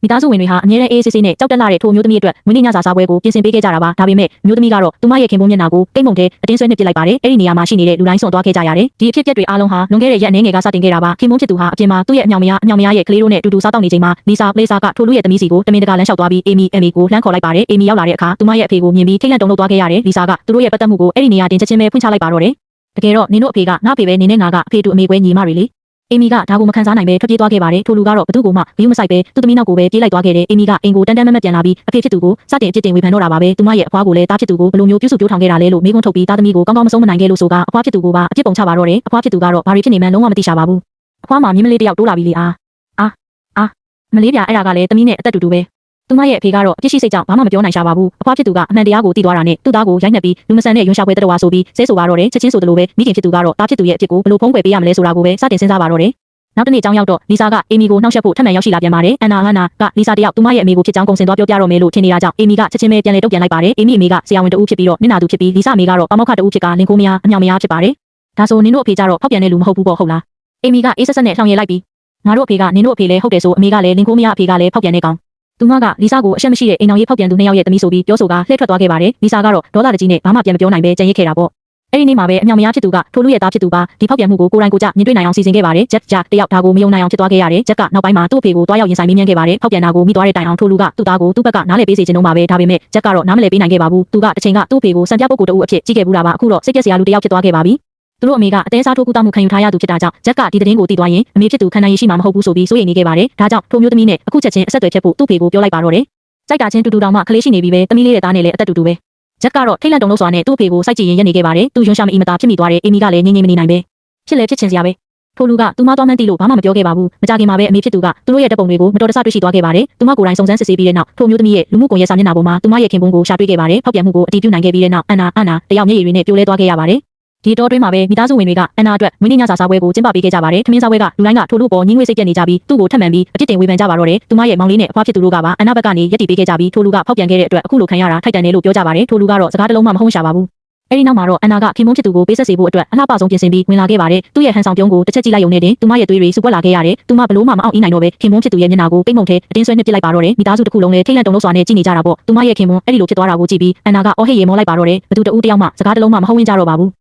မိသားစုဝင်တွေဟာအမြဲတမ်းအေးဆေးဆေးနဲ့ကြောက်တက်လာတဲ့ထိုမျိုးသမီးအတွက်မွေးနေ့ညစာစားပွဲကိုပြင်ဆင်ပေးခဲ့ကြတာပါဒါပေမဲ့မျိုးသမီးကတော့သူမရဲ့ခင်ပွန်းမျက်နှာကိုကိတ်မုံထဲအတင်းဆွဲနှစ်ပစ်လိုက်ပါတယ်အဲ့ဒီနေရာမှာရှိနေတဲ့လူတိုင်းစွန့်သွားခဲ့ကြရတယ်ဒီအဖြစ်အပျက်တွေအားလုံးဟာလွန်ခဲ့တဲ့ရက်အနည်းငယ်ကစတင်ခဲ့တာပါခင်ပွန်းဖြစ်သူဟာအပြင်မှာသူ့ရဲ့အမြောင်မယားရဲ့ကလေးတို့နဲ့အတူတူစားတောက်နေချိန်မှာလီဆာကထိုလူရဲ့သမီးစီကိုတမင်တကာလမ်းလျှောက်သွားပြီးအေမီကိုလှမ်းခေါ်လိုက်ပါတယ်အေမီရောက်လာတဲ့အခါသူမရဲ့အဖေကိုမြင်ပြီးထိတ်လန့်တုန်လှုပ်သွားခဲ့ရတယ်လီဆာကသူတို့ရဲ့ပတ်သက်မှုကိုအဲ့ဒီနေရာတင်ချက်ချင်းပဲဖွင့်ချလိုက်ပါတော့တယ်တကယ်တော့နင်တို့အဖေကငါ့အဖေပဲနင်နဲ့ငါကအဖေတူအမေကွဲညီမတွေလေအေမီကဒါကိုမခံစားနိုင်ပဲထွက်ပြေးသွားခဲ့ပါတယ်ထိုလူကတော့ဘသူ့ကိုမှဂရုမစိုက်ပဲသူ့သမီးနောက်ကိုပဲပြေးလိုက်သွားခဲ့တယ်အေမီကအိမ်ကိုတန်းမတ်ပြန်လာပြီးအဖေဖြစ်သူကိုစတင်အပြစ်တင်ဝေဖန်တော့တာပါပဲသူမရဲ့အဖွားကိုလည်းတားဖြစ်သူကိုဘလိုမျိုးပြုစုပြောထောင်ခဲ့တာလဲလို့မေးခွန်းထုတ်ပြီးတားသမီးကိုကောင်းကောင်းမဆုံးမနိုင်ခဲ့လို့ဆိုကအဖွားဖြစ်သူကိုပါအပြစ်ပုံချပါတော့တယ်အဖွားဖြစ်သူကတော့ဘာတွေဖြစ်နေမှန်းလုံးဝမသိရှာပါဘူးအဖွားမှာမြင်းမလေးတယောက်တိုးလာပြီလေမလေးပြအဲ့ဒါကလည်းသမီးနဲ့အသက်တူတူပဲသူမရဲ့အဖေကတော့အပြစ်ရှိစိတ်ကြောင့်ဘာမှမပြောနိုင်ရှာပါဘူးအဖွားဖြစ်သူကအမှန်တရားကိုသိသွားတာနဲ့သူ့သားကိုရိုက်နှက်ပြီးလူမဆန်တဲ့ရွှေရှာပွဲတတော်ဝါဆိုပြီးဆဲဆိုပါတော့တယ်ချက်ချင်းဆိုသလိုပဲမိခင်ဖြစ်သူကတော့တားဖြစ်သူရဲ့အဖြစ်ကိုဘလို့ဖုံးကွယ်ပေးရမလဲဆိုတာကိုပဲစတင်စဉ်းစားပါတော့တယ်နောက်တစ်နေ့ကြောင်းရောက်တော့လီဆာကအေမီကိုနှောက်ယှက်ဖို့ထပ်မံရောက်ရှိလာပြန်ပါတယ်အန်နာကလီဆာတယောက်သူမရဲ့အမေကိုဖြစ်ကြောင်းကုန်စင်သွားပြောပြတော့မယ်လို့ထင်နေတာကြောင့်အေမီကချက်ချင်းပဲပြန်လေတုတ်ပြန်လိုက်ပါတယ်အေမီအမေကဆရာဝန်တဦးဖြစ်ပြီးတော့နင့်နာသူဖြစ်ပြီးလီဆာအမေကတော့ပါမောက္ခတဦးဖြစ်ကလင်ကိုမယားအမြောင်မယားဖြစ်ပါတယ်ဒါဆိုနင်တို့အဖေကြတော့ဖောက်ပြန်တဲ့လူမဟုတ်ဘူးပေါ့ဟုတ်လားအေမီကအေးဆက်ဆက်နဲ့လှောင်ရည်လိုက်ပြီးငါတို့အဖေကနင်တို့အဖေလည်းဟုတ်တယ်ဆိုအမေကလည်းလင်ကိုမယားအဖေကလည်းဖောက်ပြန်တဲ့ကောင်သူမကလီဆာကိုအရှက်မရှိတဲ့အိမ်တော်ရေးဖောက်ပြန်သူနှစ်ယောက်ရဲ့သမီးဆိုပြီးပြောဆိုတာလှည့်ထွက်သွားခဲ့ပါတယ်လီဆာကတော့ဒေါသတကြီးနဲ့ဘာမှပြန်မပြောနိုင်ပဲကြံရစ်ခဲ့တာပေါ့အဲ့ဒီနေ့မှာပဲအမြောင်မယားဖြစ်သူကထိုလူရဲ့သားဖြစ်သူပါဒီဖောက်ပြန်မှုကိုကိုယ်တိုင်ကိုကြမြင်တွေ့နိုင်အောင်စီစဉ်ခဲ့ပါတယ်ဂျက်တယောက်ဒါကိုမယုံနိုင်အောင်ဖြစ်သွားခဲ့ရတယ်ဂျက်ကနောက်ပိုင်းမှာသူ့အဖေကိုတွားရောက်ရင်ဆိုင်မေးမြန်းခဲ့ပါတယ်ဖောက်ပြန်တာကိုမိသွားတဲ့တိုင်အောင်ထိုလူကသူ့သားကိုသူ့ဘက်ကနားလည်ပေးစေချင်တော့မှာပဲဒါပေမဲ့ဂျက်ကတော့နားမလည်ပေးနိုင်ခဲ့ပါဘူးသူကတစ်ချိန်ကသူ့အဖေကိုစံပြပုဂ္ဂိုလ်တဦးအဖြစ်ကြီးခဲ့ဘူးတာပါအခုတော့စိတ်ပြက်စရာလူတယောက်ဖြစ်သွားခဲ့ပါပြီသူတို့အမေကအသေးစားထိုးကူးတောက်မှုခံယူထားရသူဖြစ်တာကြောင့်ဂျက်ကဒီသတင်းကိုသိသွားရင်အမေဖြစ်သူခံနိုင်ရရှိမှာမဟုတ်ဘူးဆိုပြီးစိုးရိမ်နေခဲ့ပါတယ်ဒါကြောင့်ထိုမျိုးသမီးနဲ့အခုချက်ချင်းအဆက်အသွယ်ဖြတ်ဖို့သူ့ဖေကိုပြောလိုက်ပါတော့တယ်ကြိုက်တာချင်းတူတောင်မှကလေးရှိနေပြီပဲသမီးလေးရဲ့သားနဲ့လည်းအသက်တူတူပဲဂျက်ကတော့ထိတ်လန့်တုန်လှုပ်စွာနဲ့သူ့အဖေကိုစိုက်ကြည့်ရင်ရက်နေခဲ့ပါတယ်သူယွန်းရှာမအီမတာဖြစ်မိသွားတယ်အေမီကလည်းငြိမ်မနေနိုင်ပဲဖြစ်လဲဖြစ်ချင်စရာပဲထိုလူကသူမသွားမှန်းသိလို့ဘာမှမပြောခဲ့ပါဘူးမကြခင်မှာပဲအမေဖြစ်သူကသူတို့ရဲ့တပ်ပုံတွေကိုမတော်တဆတွေ့ရှိသွားခဲ့ပါတယ်သူမကိုယ်တိုင်စုံစမ်းစစ်ဆေးပြီးတဲ့နောက်ထိုမျိုးသမီးရဲ့လူမှုကွန်ရက်စာမျက်နှာပေါ်မှာသူမရဲ့ခင်ပွန်းကိုရှာတွေ့ခဲ့ပါတယ်ဖောက်ပြန်မှုကိုအတည်ပြုနိုင်ခဲ့ပြီးတဲ့နောက်အန်နာတယောက်မျက်ရည်တွေနဲ့ပြိုလဲသွားခဲ့ရပါတယ်ဒီတော့တွင်းမှာပဲမိသားစုဝင်တွေကအန်နာအတွက်မွေးနေ့ညစာစားပွဲကိုကျင်းပပေးခဲ့ကြပါတယ်။ထမင်းစားပွဲကလူတိုင်းကထိုလူပေါ်ညှင်းငွေစိတ်ပြက်နေကြပြီးသူ့ကိုထပ်မံပြီးအပြစ်တင်ဝေဖန်ကြပါတော့တယ်။သူမရဲ့မောင်လေးနဲ့အဖွားဖြစ်သူတို့ကပါအန်နာဘက်ကနေရက်တီပေးခဲ့ကြပြီးထိုလူကဖောက်ပြန်ခဲ့တဲ့အတွက်အခုလိုခံရတာထိုက်တန်တယ်လို့ပြောကြပါတယ်။ထိုလူကတော့စကားတစ်လုံးမှမဟုတ်ရှာပါဘူး။အဲဒီနောက်မှာတော့အန်နာကခင်ပွန်းဖြစ်သူကိုပေးဆက်စေဖို့အတွက်အလှပဆုံးပြင်ဆင်ပြီးဝင်လာခဲ့ပါတယ်။သူ့ရဲ့ဟန်ဆောင်ပြုံးကိုတစ်ချက်ကြည့်လိုက်ရုံနဲ့တင်သူမရဲ့သွေးတွေစုပွက်လာခဲ့ရတယ်။သူမဘလို့မှမအောင်အီးနိုင်တော့ပဲခင်ပွန်းဖြစ်သူရဲ့မျက်နှာကိုပိတ်မုံထဲအတင်းဆွဲနှစ်ပစ်လိုက်ပါတော့တယ်။မိသားစုတစ်ခုလုံးလည်းထိတ်လန့်တုန်လှုပ်စွာနဲ့ကြည့်နေကြတာပေါ့။သူမရဲ့ခင်ပွန်းအဲ့ဒီလိုဖြစ်သွားတာကိုကြည့်ပြီးအန်နာကအော်ဟစ်ရေမောလိုက်ပါတော့တယ်။ဘသူတဦးတယောက်မှစကားတစ်လုံးမှမဟုတ်ဝင်ကြတော့ပါဘူး